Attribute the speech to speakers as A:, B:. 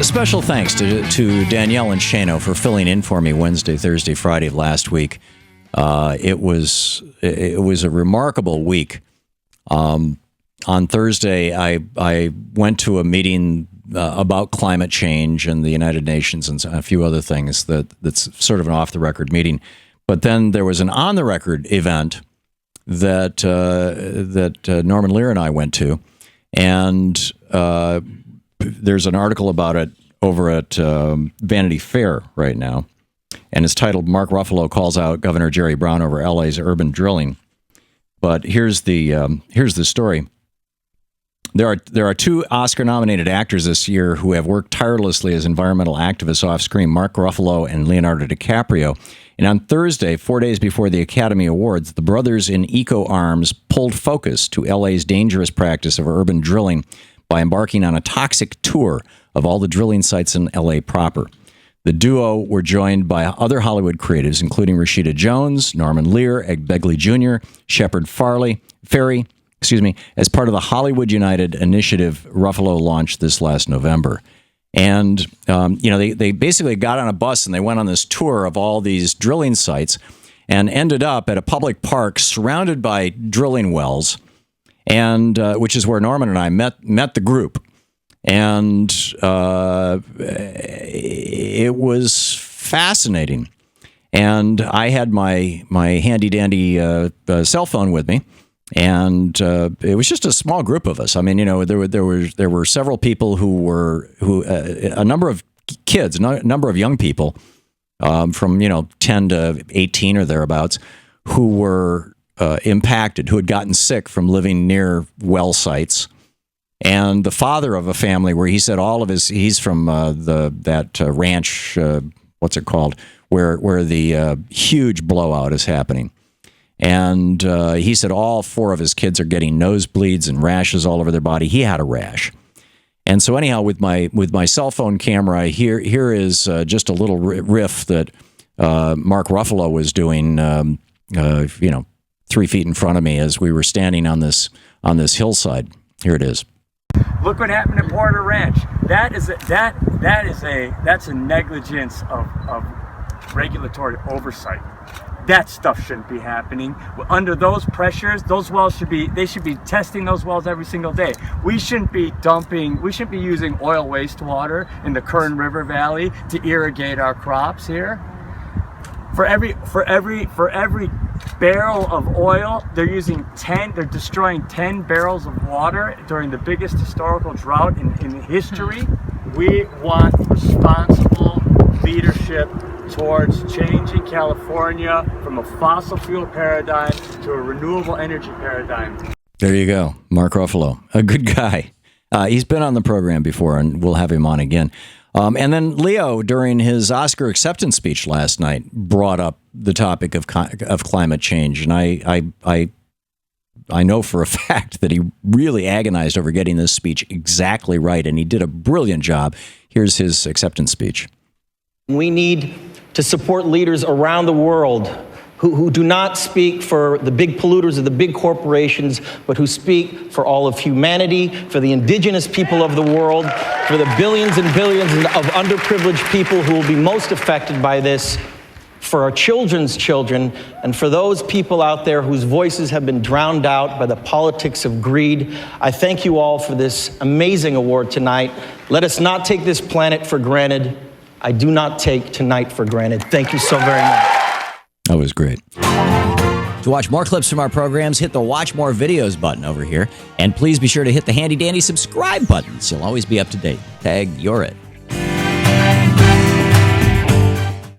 A: Special thanks to Danielle and Shano for filling in for me Wednesday, Thursday, Friday of last week. It was a remarkable week. On Thursday, I went to a meeting about climate change and the United Nations and a few other things that's sort of an off-the-record meeting. But then there was an on-the-record event that Norman Lear and I went to, and there's an article about it over at Vanity Fair right now, and it's titled "Mark Ruffalo Calls Out Governor Jerry Brown Over LA's Urban Drilling." But here's the story. There are two Oscar-nominated actors this year who have worked tirelessly as environmental activists off-screen: Mark Ruffalo and Leonardo DiCaprio. And on Thursday, 4 days before the Academy Awards, the brothers in Eco Arms pulled focus to LA's dangerous practice of urban drilling by embarking on a toxic tour of all the drilling sites in LA proper. The duo were joined by other Hollywood creatives, including Rashida Jones, Norman Lear, Ed Begley Jr., Shepard Ferry, as part of the Hollywood United initiative Ruffalo launched this last November. And, they basically got on a bus and they went on this tour of all these drilling sites and ended up at a public park surrounded by drilling wells, and which is where Norman and I met the group. And it was fascinating. And I had my handy-dandy cell phone with me. And it was just a small group of us. I mean, there were several people a number of kids, a number of young people from 10 to 18 or thereabouts, who were impacted, who had gotten sick from living near well sites, and the father of a family where he said he's from that ranch, what's it called, where the huge blowout is happening. And he said all four of his kids are getting nosebleeds and rashes all over their body. He had a rash. And so anyhow, with my cell phone camera, here is just a little riff that Mark Ruffalo was doing, 3 feet in front of me as we were standing on this hillside. Here it is.
B: Look what happened at Porter Ranch. That's a negligence of regulatory oversight. That stuff shouldn't be happening. Under those pressures, those wells should be testing those wells every single day. We shouldn't be using oil wastewater in the Kern River Valley to irrigate our crops here. For every barrel of oil, they're destroying 10 barrels of water during the biggest historical drought in history. We want responsible leadership towards changing California from a fossil fuel paradigm to a renewable energy paradigm.
A: There you go, Mark Ruffalo, a good guy. He's been on the program before, and we'll have him on again. And then Leo, during his Oscar acceptance speech last night, brought up the topic of climate change, and I know for a fact that he really agonized over getting this speech exactly right, and he did a brilliant job. Here's his acceptance speech.
C: We need to support leaders around the world who do not speak for the big polluters or the big corporations, but who speak for all of humanity, for the indigenous people of the world, for the billions and billions of underprivileged people who will be most affected by this, for our children's children, and for those people out there whose voices have been drowned out by the politics of greed. I thank you all for this amazing award tonight. Let us not take this planet for granted. I do not take tonight for granted. Thank you so very much.
A: That was great. To watch more clips from our programs, hit the Watch More Videos button over here. And please be sure to hit the handy-dandy subscribe button so you'll always be up to date. Tag, you're it.